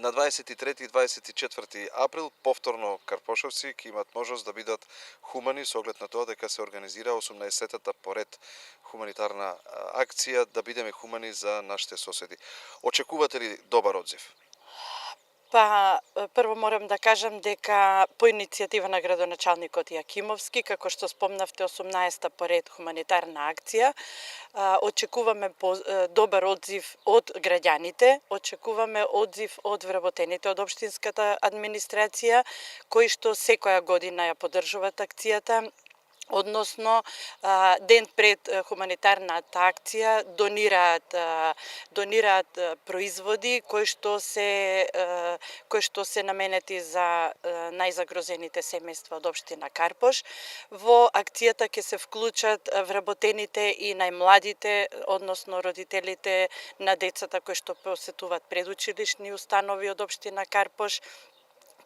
На 23 и 24 април повторно Карпошовци ќе имат можност да бидат хумани со оглед на тоа дека се организира 18-та поред хуманитарна акција да бидеме хумани за нашите соседи. Очекувате ли добар одзив? Па, прво морам да кажам дека по иницијатива на градоначалникот Јакимовски, како што спомнавте, 18-та поред хуманитарна акција, очекуваме добар одзив од граѓаните, очекуваме одзив од вработените од општинската администрација, кои што секоја година ја поддржуваат акцијата, односно ден пред хуманитарната акција донираат производи кои што се наменети за најзагрозените семејства од општина Карпош. Во акцијата ќе се вклучат вработените и најмладите, односно родителите на децата кои што посетуваат предучилишни установи од општина Карпош,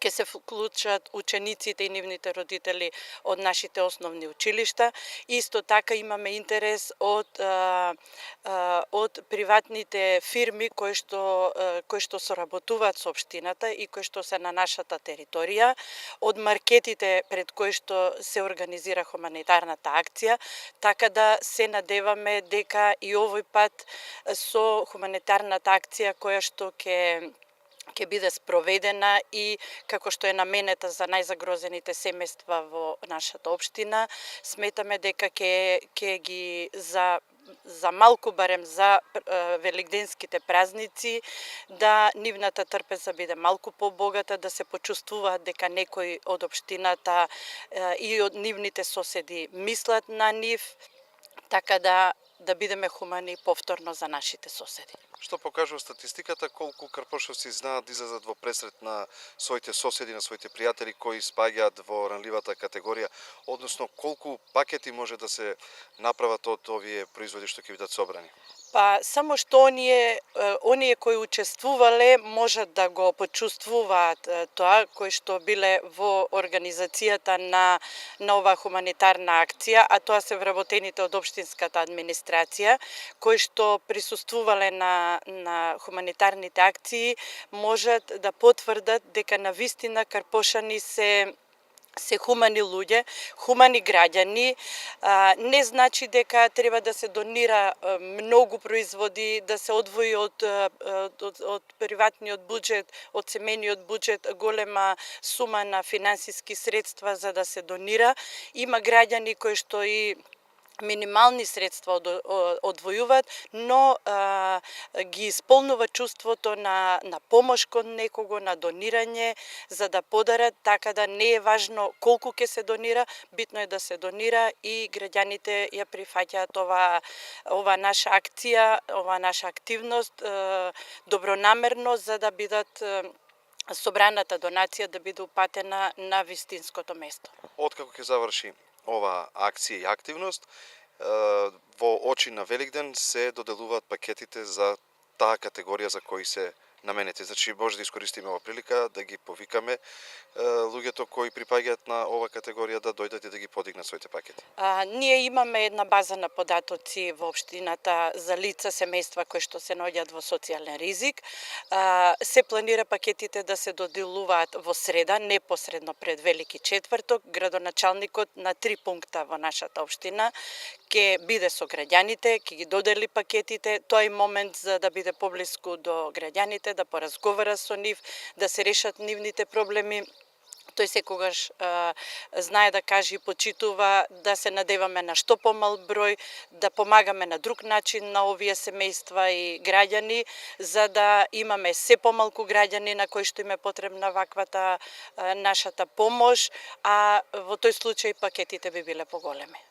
ќе се вклучат учениците и нивните родители од нашите основни училишта. Исто така имаме интерес од приватните фирми кои што соработуваат со општината и кои што се на нашата територија, од маркетите пред кои што се организира хуманитарната акција, така да се надеваме дека и овој пат со хуманитарната акција која што ќе биде спроведена и како што е наменета за најзагрозените семејства во нашата општина, сметаме дека ќе ги за малку барем за велигденските празници, да нивната трпеза биде малку побогата, да се почувствуваат дека некои од општината и од нивните соседи мислат на нив, така да бидеме хумани повторно за нашите соседи. Што покажува статистиката, колку карпошовци знаат да излезат во пресрет на своите соседи, на своите пријатели кои спаѓаат во ранливата категорија, односно колку пакети може да се направат од овие производи што ќе бидат собрани? Па само што оние кои учествувале можат да го почувствуваат тоа, кои што биле во организацијата на оваа хуманитарна акција, а тоа се вработените од општинската администрација, кои што присуствувале на хуманитарните акции, можат да потврдат дека навистина карпошани се хумани луѓе, хумани граѓани. Не значи дека треба да се донира многу производи, да се одвои од приватниот буџет, од семејниот буџет голема сума на финансиски средства за да се донира. Има граѓани кои што и минимални средства одвојуваат, но ги исполнува чувството на помош кон некого, на донирање, за да подарат, така да не е важно колку ќе се донира, битно е да се донира и граѓаните ја прифаќаат ова наша акција, ова наша активност добронамерно за да бидат собраната донација да биде упатена на вистинското место. Откако ќе заврши ова акција и активност, во очи на Великден се доделуваат пакетите за таа категорија за кои се наменети. Значи, може да искористиме ова прилика да ги повикаме луѓето кои припаѓаат на ова категорија да дојдат и да ги подигнат своите пакети. Ние имаме една база на податоци во општината за лица, семејства кои што се наоѓаат во социјален ризик. Се планира пакетите да се доделуваат во среда, непосредно пред Велики четврток. Градоначалникот на 3 пункта во нашата општина ќе биде со граѓаните, ќе ги додели пакетите. Тоа е момент за да биде поблиску до граѓаните, да поразговара со нив, да се решат нивните проблеми. Тој секогаш знае да каже и почитува да се надеваме на што помал број, да помагаме на друг начин на овие семејства и граѓани, за да имаме се помалку граѓани на кои што им е потребна ваквата нашата помош, а во тој случај пакетите би биле поголеми.